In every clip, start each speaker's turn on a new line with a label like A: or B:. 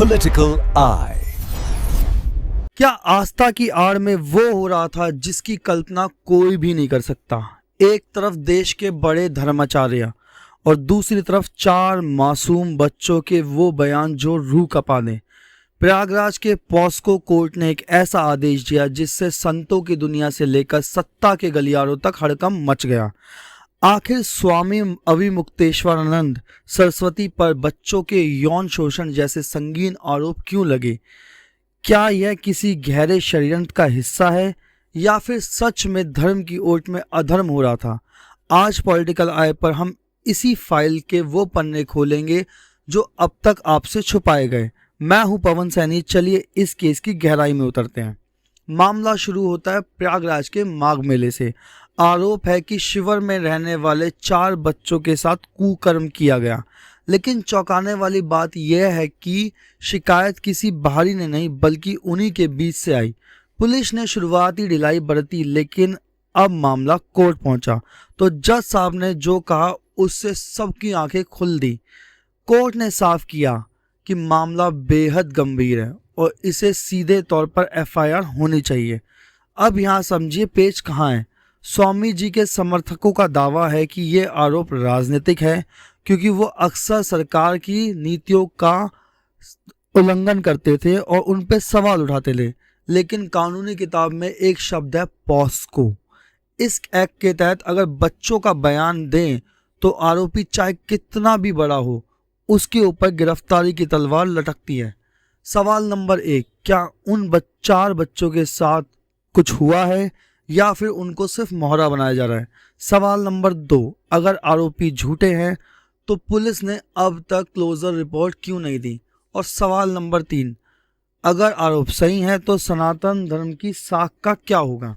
A: Political Eye।
B: क्या आस्था की आड़ में वो हो रहा था जिसकी कल्पना कोई भी नहीं कर सकता। एक तरफ देश के बड़े धर्माचार्य और दूसरी तरफ 4 मासूम बच्चों के वो बयान जो रूह कपा दें। प्रयागराज के पॉस्को कोर्ट ने एक ऐसा आदेश दिया जिससे संतों की दुनिया से लेकर सत्ता के गलियारों तक हड़कंप मच गया। आखिर स्वामी अविमुक्तेश्वरानंद सरस्वती पर बच्चों के यौन शोषण जैसे संगीन आरोप क्यों लगे? क्या यह किसी गहरे षड्यंत्र का हिस्सा है या फिर सच में धर्म की ओट में अधर्म हो रहा था? आज पॉलिटिकल आई पर हम इसी फाइल के वो पन्ने खोलेंगे जो अब तक आपसे छुपाए गए। मैं हूं पवन सैनी, चलिए इस केस की गहराई में उतरते हैं। मामला शुरू होता है प्रयागराज के माघ मेले से। आरोप है कि शिविर में रहने वाले 4 बच्चों के साथ कुकर्म किया गया, लेकिन चौंकाने वाली बात यह है कि शिकायत किसी बाहरी ने नहीं बल्कि उन्हीं के बीच से आई। पुलिस ने शुरुआती ढिलाई बरती, लेकिन अब मामला कोर्ट पहुंचा तो जज साहब ने जो कहा उससे सबकी आंखें खुल दी। कोर्ट ने साफ किया कि मामला बेहद गंभीर है और इसे सीधे तौर पर एफआईआर होनी चाहिए। अब यहाँ समझिए पेच कहाँ है। स्वामी जी के समर्थकों का दावा है कि ये आरोप राजनीतिक है क्योंकि वो अक्सर सरकार की नीतियों का उल्लंघन करते थे और उन पर सवाल उठाते थे। लेकिन कानूनी किताब में एक शब्द है पॉस्को। इस एक्ट के तहत अगर बच्चों का बयान दें तो आरोपी चाहे कितना भी बड़ा हो उसके ऊपर गिरफ्तारी की तलवार लटकती है। सवाल नंबर 1, क्या उन 4 बच्चों के साथ कुछ हुआ है या फिर उनको सिर्फ मोहरा बनाया जा रहा है? सवाल नंबर 2, अगर आरोपी झूठे हैं तो पुलिस ने अब तक क्लोजर रिपोर्ट क्यों नहीं दी? और सवाल नंबर 3, अगर आरोप सही है तो सनातन धर्म की साख का क्या होगा?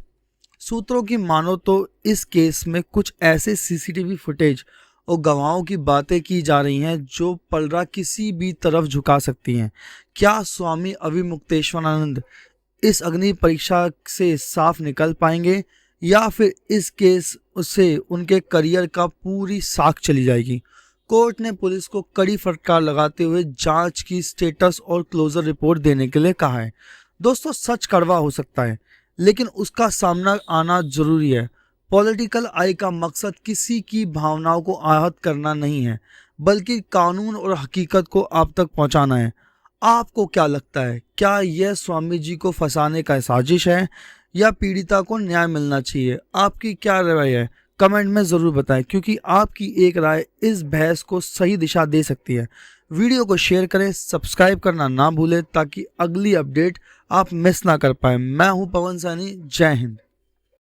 B: सूत्रों की मानो तो इस केस में कुछ ऐसे सीसीटीवी फुटेज और गवाहों की बातें की जा रही हैं जो पलड़ा किसी भी तरफ झुका सकती हैं। क्या स्वामी अविमुक्तेश्वरानंद इस अग्नि परीक्षा से साफ निकल पाएंगे या फिर इस केस से उनके करियर का पूरी साख चली जाएगी? कोर्ट ने पुलिस को कड़ी फटकार लगाते हुए जांच की स्टेटस और क्लोजर रिपोर्ट देने के लिए कहा है। दोस्तों, सच कड़वा हो सकता है लेकिन उसका सामना आना जरूरी है। पॉलिटिकल आई का मकसद किसी की भावनाओं को आहत करना नहीं है बल्कि कानून और हकीकत को आप तक पहुंचाना है। आपको क्या लगता है, क्या यह स्वामी जी को फंसाने का साजिश है या पीड़िता को न्याय मिलना चाहिए? आपकी क्या राय है? कमेंट में ज़रूर बताएं, क्योंकि आपकी एक राय इस बहस को सही दिशा दे सकती है। वीडियो को शेयर करें, सब्सक्राइब करना ना भूलें ताकि अगली अपडेट आप मिस ना कर पाएं। मैं हूं पवन सैनी, जय हिंद।